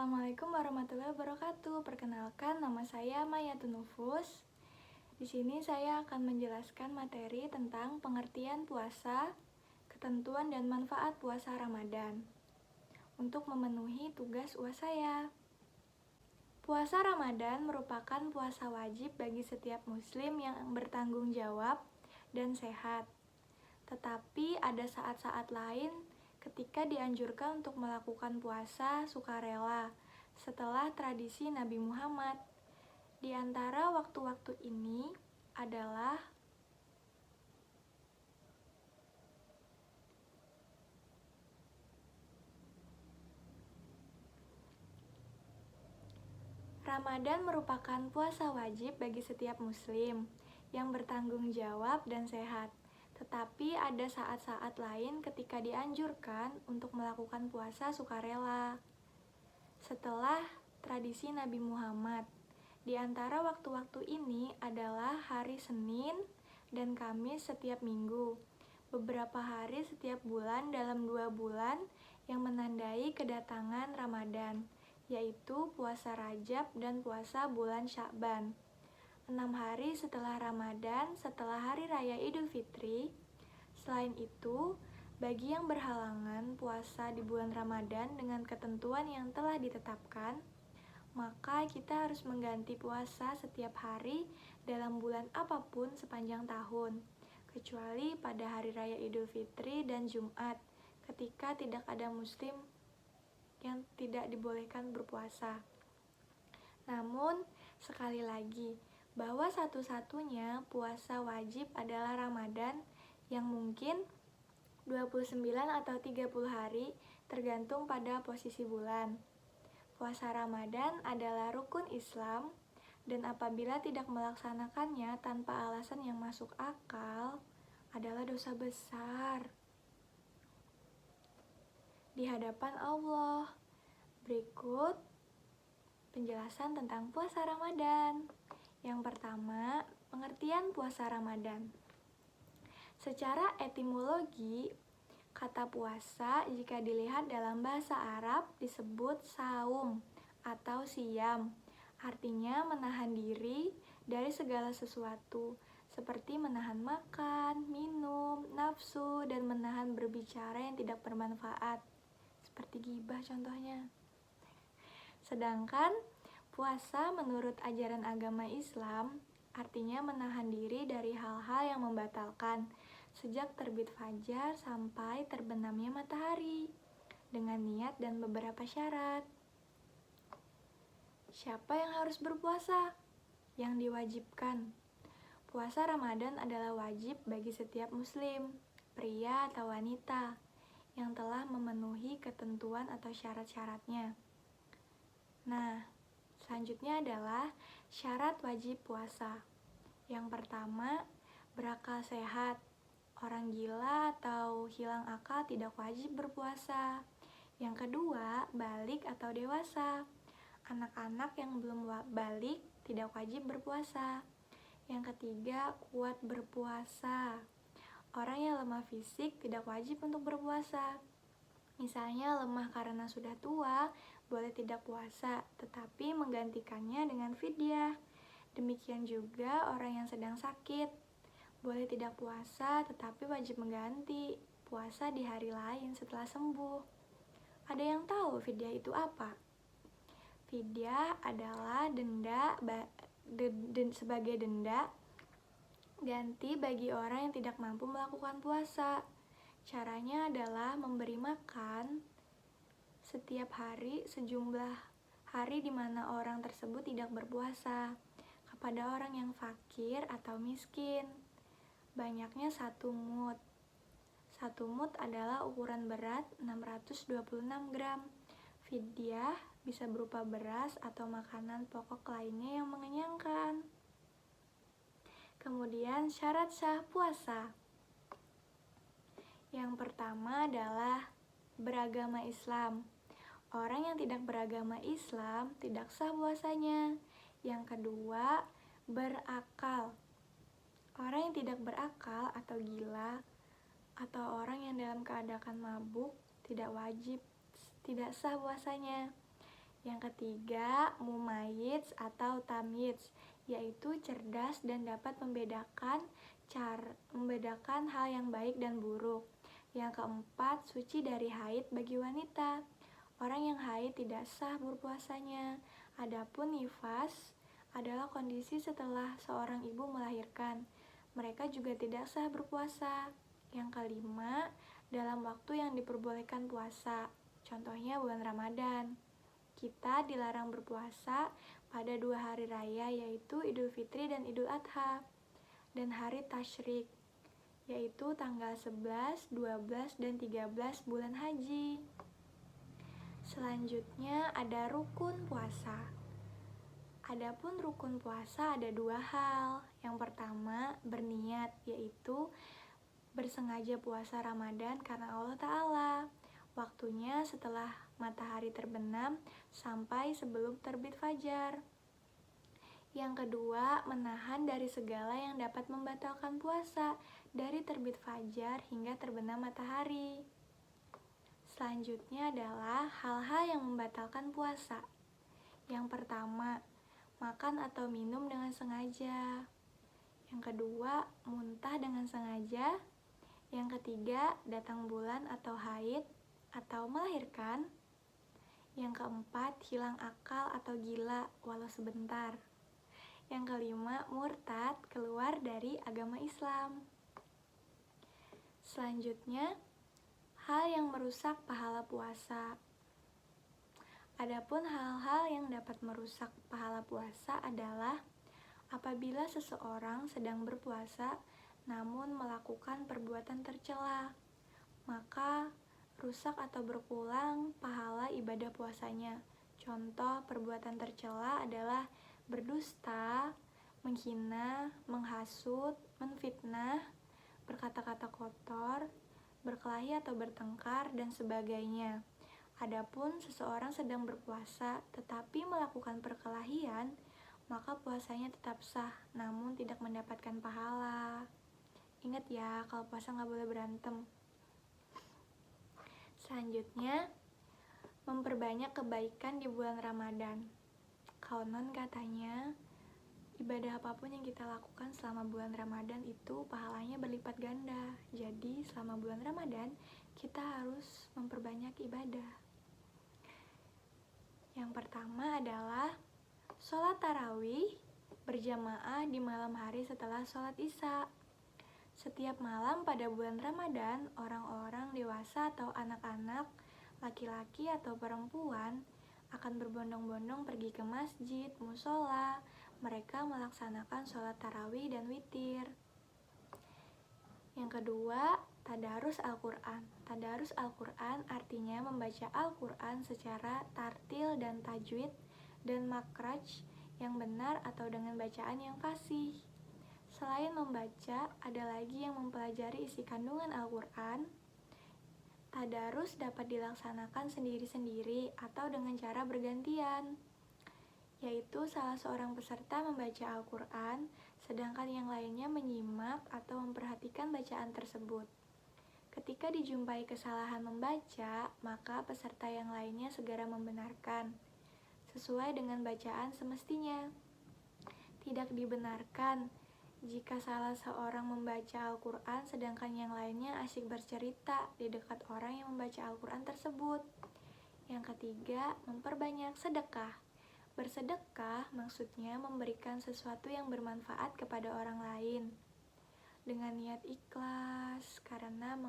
Assalamualaikum warahmatullahi wabarakatuh. Perkenalkan, nama saya Maya Tunufus. Di sini saya akan menjelaskan materi tentang pengertian puasa, ketentuan dan manfaat puasa Ramadan untuk memenuhi tugas UAS saya. Puasa Ramadan merupakan puasa wajib bagi setiap muslim yang bertanggung jawab dan sehat. Tetapi ada saat-saat lain ketika dianjurkan untuk melakukan puasa sukarela setelah tradisi Nabi Muhammad. Di antara waktu-waktu ini adalah Ramadan merupakan puasa wajib bagi setiap muslim yang bertanggung jawab dan sehat. Tetapi ada saat-saat lain ketika dianjurkan untuk melakukan puasa sukarela setelah tradisi Nabi Muhammad. Di antara waktu-waktu ini adalah hari Senin dan Kamis setiap minggu, beberapa hari setiap bulan dalam 2 bulan yang menandai kedatangan Ramadan, yaitu puasa Rajab dan puasa bulan Sya'ban. 6 hari setelah Ramadan, setelah Hari Raya Idul Fitri. Selain itu, bagi yang berhalangan puasa di bulan Ramadan dengan ketentuan yang telah ditetapkan, maka kita harus mengganti puasa setiap hari dalam bulan apapun sepanjang tahun, kecuali pada Hari Raya Idul Fitri dan Jumat, ketika tidak ada muslim yang tidak dibolehkan berpuasa. Namun, sekali lagi, bahwa satu-satunya puasa wajib adalah Ramadan yang mungkin 29 atau 30 hari tergantung pada posisi bulan. Puasa Ramadan adalah rukun Islam dan apabila tidak melaksanakannya tanpa alasan yang masuk akal adalah dosa besar di hadapan Allah. Berikut penjelasan tentang puasa Ramadan. Yang pertama, pengertian puasa Ramadan. Secara etimologi, kata puasa jika dilihat dalam bahasa Arab disebut saum atau siam. Artinya menahan diri dari segala sesuatu, seperti menahan makan, minum, nafsu, dan menahan berbicara yang tidak bermanfaat, seperti ghibah contohnya. Sedangkan puasa menurut ajaran agama Islam artinya menahan diri dari hal-hal yang membatalkan sejak terbit fajar sampai terbenamnya matahari dengan niat dan beberapa syarat. Siapa yang harus berpuasa? Yang diwajibkan. Puasa Ramadan adalah wajib bagi setiap muslim, pria atau wanita, yang telah memenuhi ketentuan atau syarat-syaratnya. Nah, selanjutnya adalah syarat wajib puasa. Yang pertama, berakal sehat. Orang gila atau hilang akal tidak wajib berpuasa. Yang kedua, balik atau dewasa. Anak-anak yang belum balik tidak wajib berpuasa. Yang ketiga, kuat berpuasa. Orang yang lemah fisik tidak wajib untuk berpuasa. Misalnya lemah karena sudah tua, boleh tidak puasa, tetapi menggantikannya dengan fidyah. Demikian juga orang yang sedang sakit, boleh tidak puasa, tetapi wajib mengganti puasa di hari lain setelah sembuh. Ada yang tahu fidyah itu apa? Fidyah adalah sebagai denda ganti bagi orang yang tidak mampu melakukan puasa. Caranya adalah memberi makan setiap hari sejumlah hari di mana orang tersebut tidak berpuasa kepada orang yang fakir atau miskin. Banyaknya 1 mud. 1 mud adalah ukuran berat 626 gram. Fidyah bisa berupa beras atau makanan pokok lainnya yang mengenyangkan. Kemudian syarat sah puasa. Yang pertama adalah beragama Islam. Orang yang tidak beragama Islam tidak sah puasanya. Yang kedua, berakal. Orang yang tidak berakal atau gila atau orang yang dalam keadaan mabuk tidak sah puasanya. Yang ketiga, mumayyiz atau tamyiz, yaitu cerdas dan dapat membedakan hal yang baik dan buruk. Yang keempat, suci dari haid bagi wanita. Orang yang haid tidak sah berpuasanya. Adapun nifas adalah kondisi setelah seorang ibu melahirkan. Mereka juga tidak sah berpuasa. Yang kelima, dalam waktu yang diperbolehkan puasa. Contohnya bulan Ramadan. Kita dilarang berpuasa pada 2 hari raya, yaitu Idul Fitri dan Idul Adha, dan hari Tasyrik, yaitu tanggal 11, 12, dan 13 bulan haji. Selanjutnya ada rukun puasa. Adapun rukun puasa ada 2 hal. Yang pertama, berniat, yaitu bersengaja puasa Ramadan karena Allah Ta'ala. Waktunya setelah matahari terbenam sampai sebelum terbit fajar. Yang kedua, menahan dari segala yang dapat membatalkan puasa dari terbit fajar hingga terbenam matahari. Selanjutnya adalah hal-hal yang membatalkan puasa. Yang pertama, makan atau minum dengan sengaja. Yang kedua, muntah dengan sengaja. Yang ketiga, datang bulan atau haid atau melahirkan. Yang keempat, hilang akal atau gila walau sebentar. Yang kelima, murtad, keluar dari agama Islam. Selanjutnya, hal yang merusak pahala puasa. Adapun hal-hal yang dapat merusak pahala puasa adalah apabila seseorang sedang berpuasa namun melakukan perbuatan tercela, maka rusak atau berkurang pahala ibadah puasanya. Contoh perbuatan tercela adalah berdusta, menghina, menghasut, menfitnah, berkata-kata kotor, berkelahi atau bertengkar, dan sebagainya. Adapun seseorang sedang berpuasa tetapi melakukan perkelahian, maka puasanya tetap sah namun tidak mendapatkan pahala. Ingat ya, kalau puasa nggak boleh berantem. Selanjutnya, memperbanyak kebaikan di bulan Ramadan. Konon katanya, ibadah apapun yang kita lakukan selama bulan Ramadan itu pahalanya berlipat ganda. Jadi, selama bulan Ramadan, kita harus memperbanyak ibadah. Yang pertama adalah sholat tarawih berjamaah di malam hari setelah sholat isya. Setiap malam pada bulan Ramadan, orang-orang dewasa atau anak-anak, laki-laki atau perempuan akan berbondong-bondong pergi ke masjid, musola. Mereka melaksanakan sholat tarawih dan witir. Yang kedua, tadarus Al-Quran. Tadarus Al-Quran artinya membaca Al-Quran secara tartil dan tajwid dan makraj yang benar atau dengan bacaan yang fasih. Selain membaca, ada lagi yang mempelajari isi kandungan Al-Quran. Tadarus dapat dilaksanakan sendiri-sendiri atau dengan cara bergantian, yaitu salah seorang peserta membaca Al-Quran, sedangkan yang lainnya menyimak atau memperhatikan bacaan tersebut. Ketika dijumpai kesalahan membaca, maka peserta yang lainnya segera membenarkan, sesuai dengan bacaan semestinya. Tidak dibenarkan jika salah seorang membaca Al-Quran sedangkan yang lainnya asyik bercerita di dekat orang yang membaca Al-Quran tersebut. Yang ketiga, memperbanyak sedekah. Bersedekah maksudnya memberikan sesuatu yang bermanfaat kepada orang lain dengan niat ikhlas karena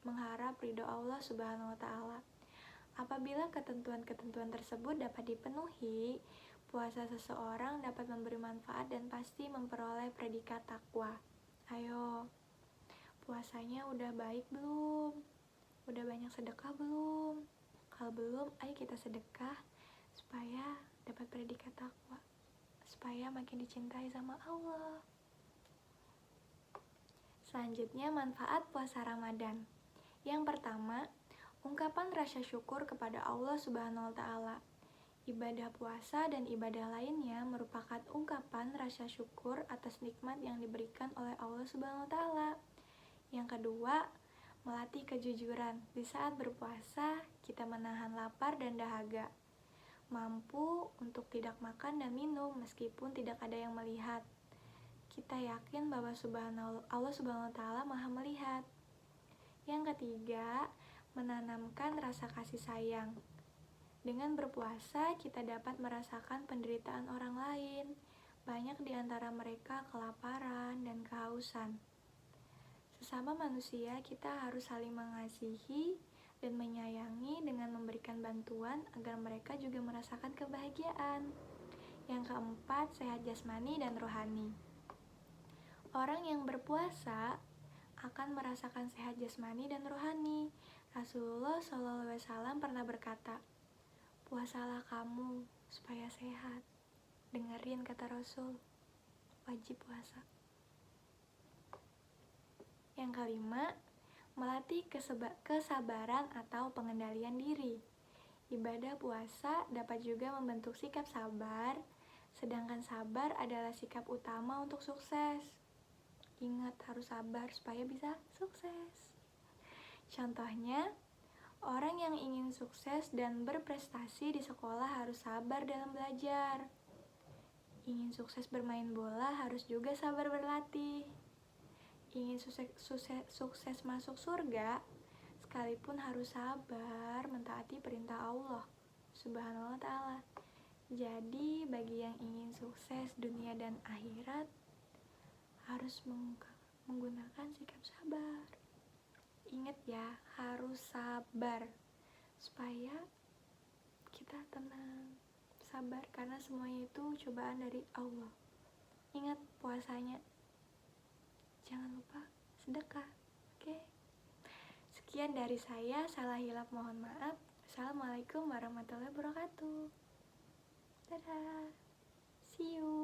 mengharap ridho Allah Subhanahu wa Ta'ala. Apabila ketentuan-ketentuan tersebut dapat dipenuhi, puasa seseorang dapat memberi manfaat dan pasti memperoleh predikat takwa. Ayo, puasanya udah baik belum? Udah banyak sedekah belum? Kalau belum, ayo kita sedekah supaya dapat predikat takwa, supaya makin dicintai sama Allah. Selanjutnya, manfaat puasa Ramadan. Yang pertama, ungkapan rasa syukur kepada Allah Subhanahu wa Ta'ala. Ibadah puasa dan ibadah lainnya merupakan ungkapan rasa syukur atas nikmat yang diberikan oleh Allah Subhanahu wa Ta'ala. Yang kedua, melatih kejujuran. Di saat berpuasa, kita menahan lapar dan dahaga. mampu untuk tidak makan dan minum meskipun tidak ada yang melihat. Kita yakin bahwa Allah Subhanahu wa Ta'ala Maha Melihat. Yang ketiga, menanamkan rasa kasih sayang. Dengan berpuasa, kita dapat merasakan penderitaan orang lain. Banyak di antara mereka kelaparan dan kehausan. Sesama manusia, kita harus saling mengasihi dan menyayangi dengan memberikan bantuan agar mereka juga merasakan kebahagiaan. Yang keempat, sehat jasmani dan rohani. Orang yang berpuasa akan merasakan sehat jasmani dan rohani. Rasulullah SAW pernah berkata, "Puasalah kamu supaya sehat." Dengerin kata Rasul, wajib puasa. Yang kelima, melatih kesabaran atau pengendalian diri. Ibadah puasa dapat juga membentuk sikap sabar, sedangkan sabar adalah sikap utama untuk sukses. Ingat, harus sabar supaya bisa sukses. Contohnya, orang yang ingin sukses dan berprestasi di sekolah harus sabar dalam belajar. Ingin sukses bermain bola harus juga sabar berlatih. Ingin sukses masuk surga, sekalipun harus sabar mentaati perintah Allah Subhanahu wa Ta'ala. Jadi, bagi yang ingin sukses dunia dan akhirat, harus menggunakan sikap sabar. Ingat ya, harus sabar supaya kita tenang, sabar, karena semuanya itu cobaan dari Allah. Ingat puasanya, jangan lupa sedekah. Oke? Sekian dari saya, salah hilap mohon maaf. Assalamualaikum warahmatullahi wabarakatuh. Dadah, see you.